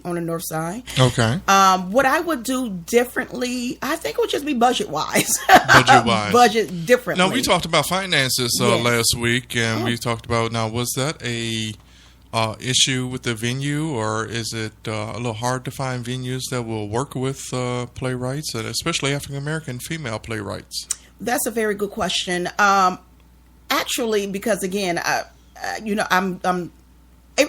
on the north side. Okay. What I would do differently, I think it would just be budget-wise. Budget-wise. Budget differently. Now, we talked about finances last week, and we talked about, now, was that a issue with the venue, or is it a little hard to find venues that will work with playwrights, and especially African-American female playwrights? That's a very good question. Actually, because again, I'm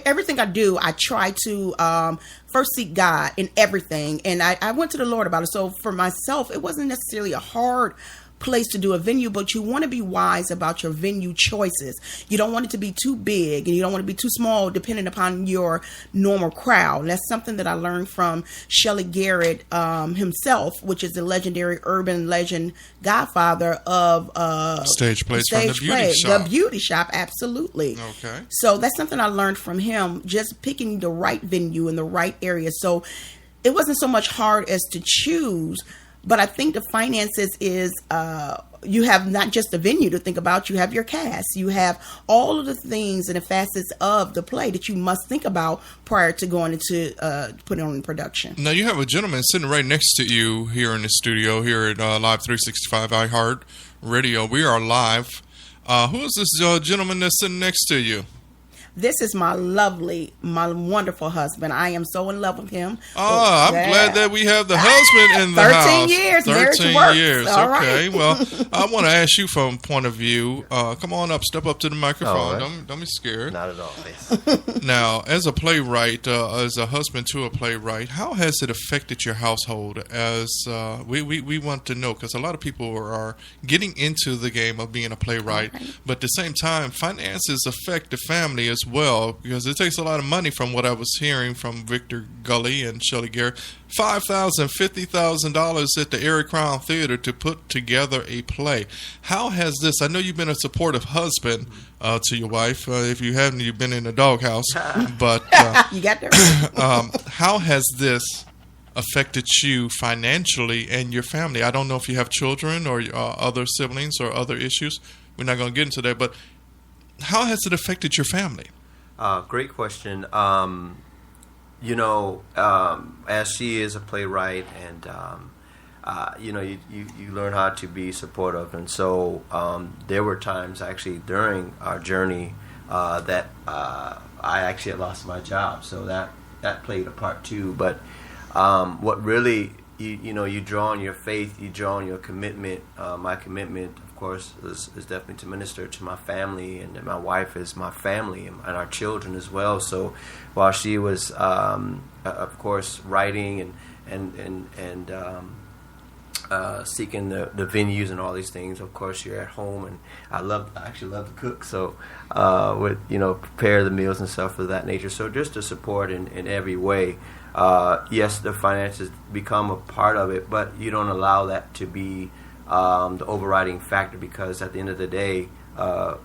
everything I do, I try to first seek God in everything, and I went to the Lord about it. So for myself, it wasn't necessarily a hard place to do a venue, but you want to be wise about your venue choices. You don't want it to be too big, and you don't want it to be too small, depending upon your normal crowd. And that's something that I learned from Shelley Garrett himself, which is the legendary urban legend godfather of stage plays from the beauty shop. The beauty shop, absolutely. Okay. So that's something I learned from him, just picking the right venue in the right area. So it wasn't so much hard as to choose. But I think the finances is, you have not just the venue to think about, you have your cast, you have all of the things and the facets of the play that you must think about prior to going into putting on production. Now, you have a gentleman sitting right next to you here in the studio here at Live 365 iHeart Radio. We are live. Who is this gentleman that's sitting next to you? This is my wonderful husband. I am so in love with him. Oh, I'm glad that we have the husband in the 13 house. 13 years. 13 years. All okay. Right. Well, I want to ask you from a point of view. Come on up. Step up to the microphone. Right. Don't be scared. Not at all. Now, as a playwright, as a husband to a playwright, how has it affected your household? As we want to know, because a lot of people are getting into the game of being a playwright, but at the same time, finances affect the family as well, because it takes a lot of money from what I was hearing from Victor Gully and Shelley Garrett. $5,000, $50,000 at the Erie Crown Theater to put together a play. How has this, I know you've been a supportive husband to your wife. If you haven't, you've been in a doghouse. But you got there. How has this affected you financially and your family? I don't know if you have children or other siblings or other issues. We're not going to get into that, but how has it affected your family? Great question. As she is a playwright, and you learn how to be supportive, and so there were times actually during our journey that I actually had lost my job, so that played a part too. But what really you draw on your faith, you draw on your commitment. My commitment, of course, is definitely to minister to my family, and my wife is my family, and our children as well. So while she was, of course, writing and seeking the venues and all these things, of course, you're at home, and I actually love to cook, so prepare the meals and stuff of that nature. So just to support in every way. Yes, the finances become a part of it, but you don't allow that to be the overriding factor, because at the end of the day,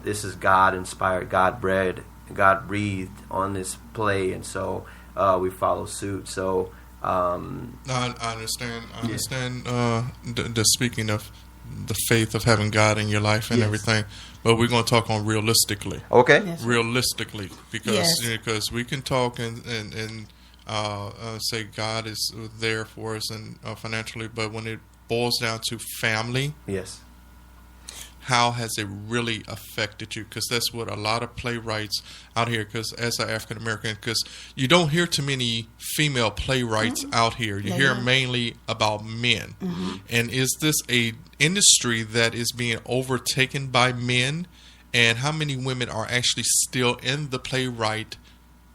this is God-inspired, God-bred, God-breathed on this play, and so we follow suit. So I understand. I understand the speaking of the faith of having God in your life and everything, but we're going to talk on realistically. Okay. Yes. Realistically, because we can talk and say God is there for us and financially, but when it boils down to family, yes, how has it really affected you? Because that's what a lot of playwrights out here, because as an African American, because you don't hear too many female playwrights out here. You hear mainly about men. And is this a industry that is being overtaken by men? And how many women are actually still in the playwright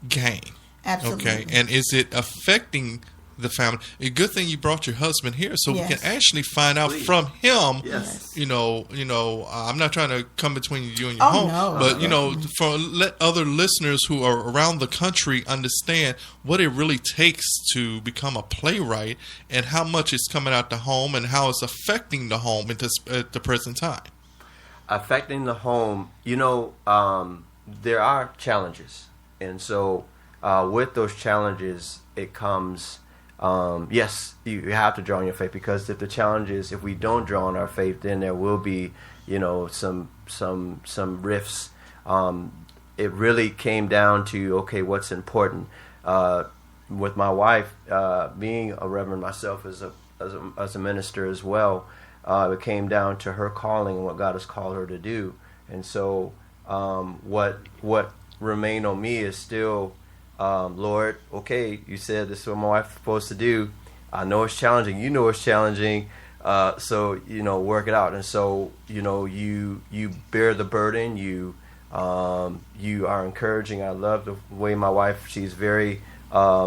game? Absolutely. Okay, and is it affecting the family? A good thing you brought your husband here, so we can actually find out from him. Yes. I'm not trying to come between you and your home, but let other listeners who are around the country understand what it really takes to become a playwright, and how much it's coming out the home, and how it's affecting the home at the present time. Affecting the home, there are challenges, and so. With those challenges, it comes, yes, you have to draw on your faith, because if we don't draw on our faith, then there will be, some rifts. It really came down to, okay, what's important. with my wife being a reverend myself as a minister as well, it came down to her calling and what God has called her to do. And so what remained on me is still, Lord, okay, you said this is what my wife's supposed to do. I know it's challenging. You know it's challenging. So, work it out. And so, you bear the burden. You are encouraging. I love the way my wife, she's very, I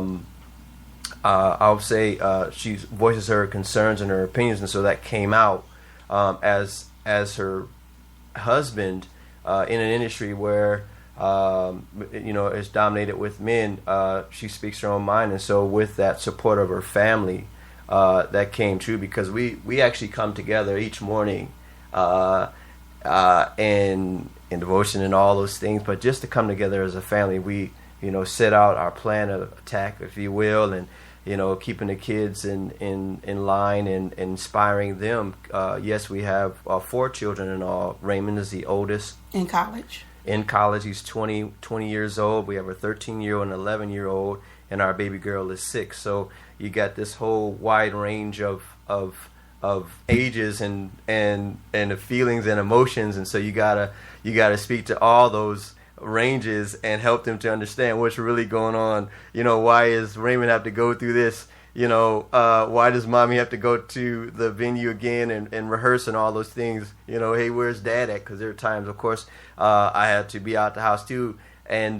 would say, she voices her concerns and her opinions. And so that came out as her husband in an industry where, is dominated with men. She speaks her own mind. And so with that support of her family, that came true, because we actually come together each morning in devotion and all those things, but just to come together as a family, we set out our plan of attack, if you will, and keeping the kids in line and inspiring them. Yes, we have 4 children in all. Raymond is the oldest. In college, he's 20 years old. We have a 13-year-old and 11-year-old, and our baby girl is 6. So you got this whole wide range of ages and the feelings and emotions, and so you gotta speak to all those ranges and help them to understand what's really going on. Why is Raymond have to go through this? Why does mommy have to go to the venue again and rehearse and all those things? Hey, where's dad at? Because there are times, of course, I had to be out the house too, and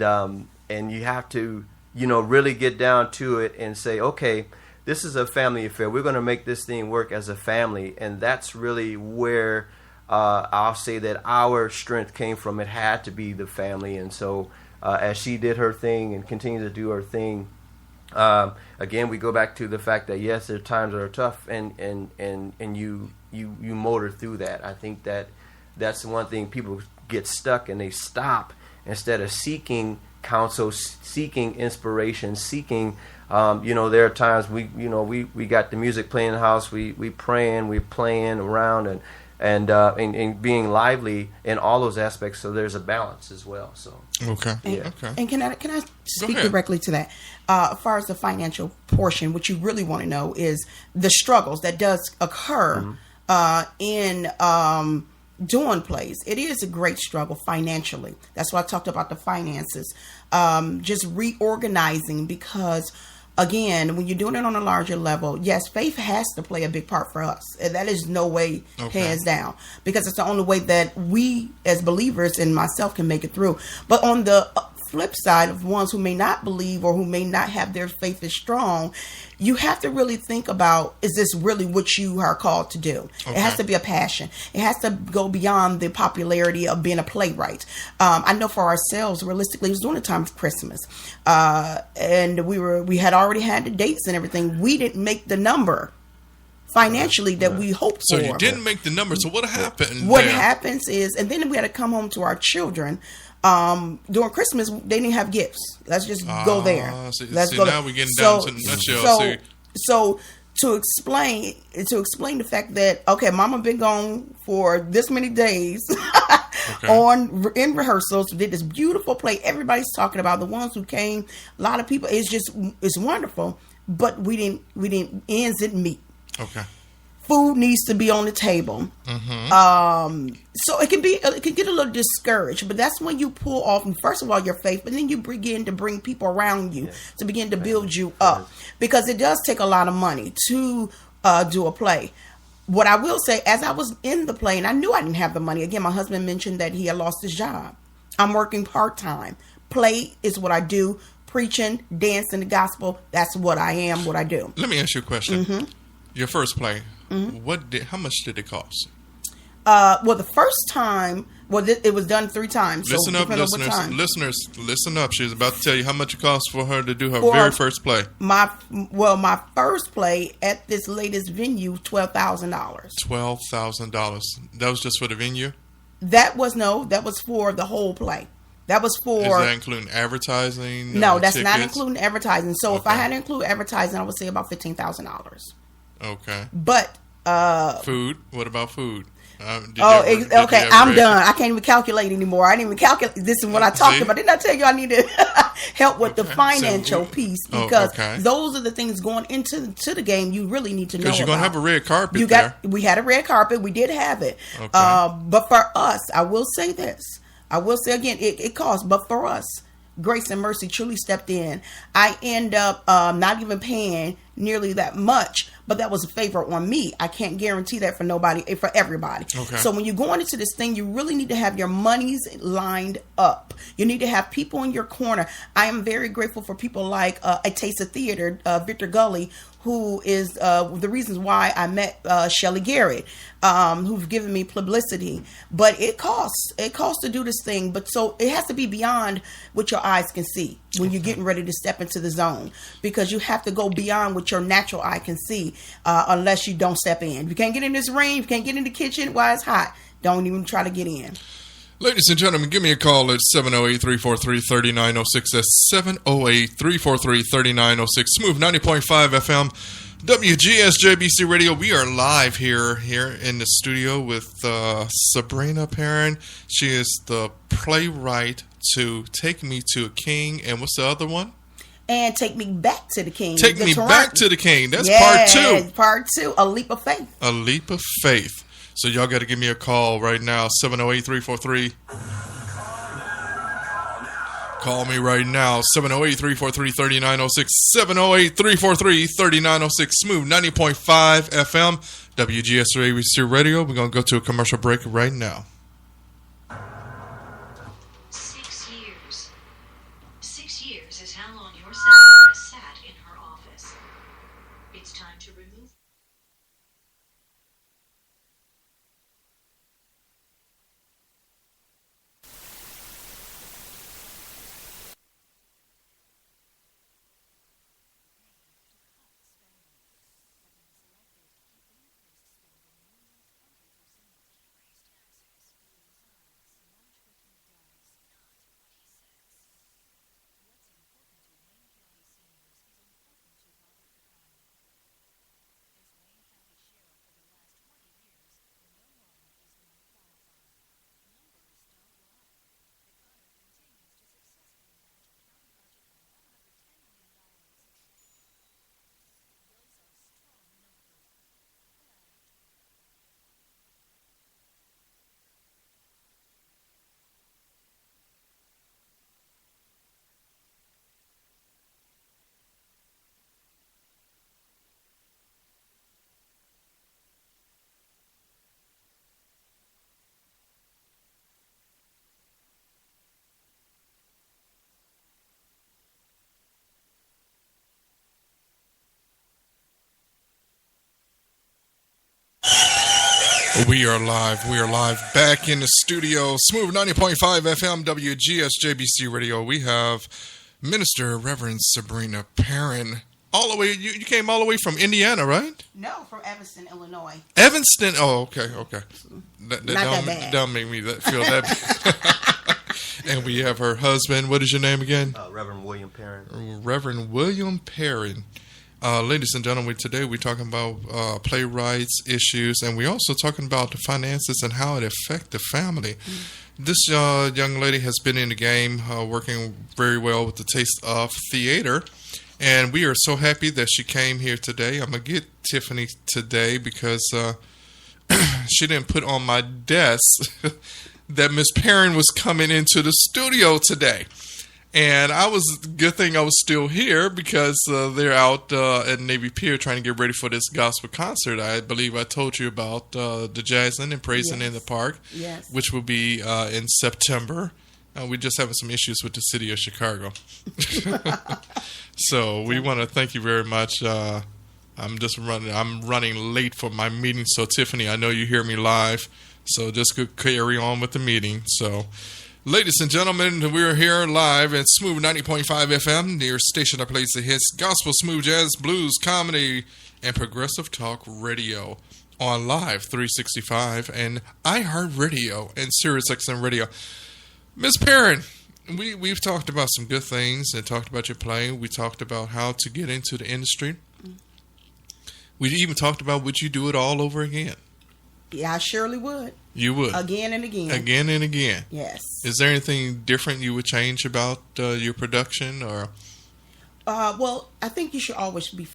you have to really get down to it and say, okay, this is a family affair. We're going to make this thing work as a family, and that's really where I'll say that our strength came from. It had to be the family, and so as she did her thing and continued to do her thing, again, we go back to the fact that yes, there are times that are tough, and you motor through that. I think that's the one thing people get stuck and they stop instead of seeking counsel, seeking inspiration, seeking. There are times we got the music playing in the house, we praying, we playing around and being lively in all those aspects. So there's a balance as well. So okay, okay. And can I speak directly to that? As far as the financial portion, what you really want to know is the struggles that does occur in doing plays. It is a great struggle financially. That's why I talked about the finances. Just reorganizing, because again, when you're doing it on a larger level, yes, faith has to play a big part for us. That is no way, hands down, because it's the only way that we as believers and myself can make it through. But on the flip side of ones who may not believe or who may not have their faith as strong, you have to really think about, is this really what you are called to do? It has to be a passion. It has to go beyond the popularity of being a playwright. I know for ourselves, realistically, it was during the time of Christmas. And we had already had the dates and everything. We didn't make the number financially that we hoped for. So you didn't make the number. So what happened? What happens is, and then we had to come home to our children. During Christmas, they didn't have gifts. Let's just go there. Let's go. Now we're getting down to the nutshell. So to explain the fact that, okay, Mama been gone for this many days in rehearsals, did this beautiful play. Everybody's talking about the ones who came. A lot of people. It's wonderful, but we didn't ends didn't meet. Okay. Food needs to be on the table. So it can get a little discouraged, but that's when you pull off, first of all, your faith, but then you begin to bring people around you to begin to build you up, because it does take a lot of money to do a play. What I will say, as I was in the play, and I knew I didn't have the money. Again, my husband mentioned that he had lost his job. I'm working part-time. Play is what I do. Preaching, dancing, the gospel, that's what I am, what I do. Let me ask you a question. Your first play, how much did it cost? Well, the first time, it was done 3 times. Listen up, listeners, listen up. She's about to tell you how much it cost for her to do her very first play. My first play at this latest venue, $12,000. $12,000. That was just for the venue? That was for the whole play. That was for. Is that including advertising? No, that's not including advertising. So if I had to include advertising, I would say about $15,000. Okay. But food. What about food? Okay. I'm done. I can't even calculate anymore. I didn't even calculate. This is what I talked about. Didn't I tell you I need to help with the financial piece? Because those are the things going into the game you really need to know. Because you're going to have a red carpet We had a red carpet. We did have it. Okay. But for us, I will say this. I will say again, it costs. But for us, Grace and Mercy truly stepped in. I end up not even paying nearly that much, but that was a favor on me. I can't guarantee that for nobody, for everybody. Okay. So when you're going into this thing, you really need to have your monies lined up. You need to have people in your corner. I am very grateful for people like A Taste of Theater, Victor Gully, who is the reasons why I met Shelly Garrett, who've given me publicity. But it costs. It costs to do this thing. But so it has to be beyond what your eyes can see when you're getting ready to step into the zone, because you have to go beyond what your natural eye can see unless you don't step in. If you can't get in this ring, if you can't get in the kitchen while it's hot, don't even try to get in. Ladies and gentlemen, give me a call at 708-343-3906. That's 708-343-3906. Smooth 90.5 FM, WGSJBC Radio. We are live here in the studio with Sabrina Perrin. She is the playwright to Take Me to a King. And what's the other one? And Take Me Back to the King. Take Me Back to the King. That's part 2. Part 2, A Leap of Faith. A Leap of Faith. So y'all got to give me a call right now, 708-343. Call me right now, 708-343-3906, 708-343-3906, Smooth 90.5 FM, WGSJBC Radio. We're going to go to a commercial break right now. 6 years. 6 years is how long your senator has sat in her office. It's time to remove. We are live. We are live back in the studio. Smooth 90.5 FM, WGSJBC Radio. We have Minister Reverend Sabrina Perrin. All the way, you came all the way from Indiana, right? No, from Evanston, Illinois. Evanston? Oh, okay. Not that bad. Don't make me feel that bad. And we have her husband. What is your name again? Reverend William Perrin. Reverend William Perrin. Ladies and gentlemen, today we're talking about playwrights issues, and we're also talking about the finances and how it affects the family. Mm-hmm. This young lady has been in the game, working very well with the Taste of Theater, and we are so happy that she came here today. I'm going to get Tiffany today because she didn't put on my desk that Miss Perrin was coming into the studio today. And good thing I was still here because they're out at Navy Pier trying to get ready for this gospel concert. I believe I told you about the Jazzing and Praising in the Park, which will be in September. We're just having some issues with the city of Chicago. So we want to thank you very much. I'm running late for my meeting. So Tiffany, I know you hear me live. So just carry on with the meeting. So, ladies and gentlemen, we're here live at Smooth 90.5 FM, your station that plays the hits, gospel, smooth jazz, blues, comedy, and progressive talk radio on Live 365 and iHeartRadio and SiriusXM Radio. Miss Perrin, we've talked about some good things and talked about your playing. We talked about how to get into the industry. We even talked about would you do it all over again? Yeah, I surely would. You would. Again and again. Again and again. Yes. Is there anything different you would change about your production or? Well, I think you should always be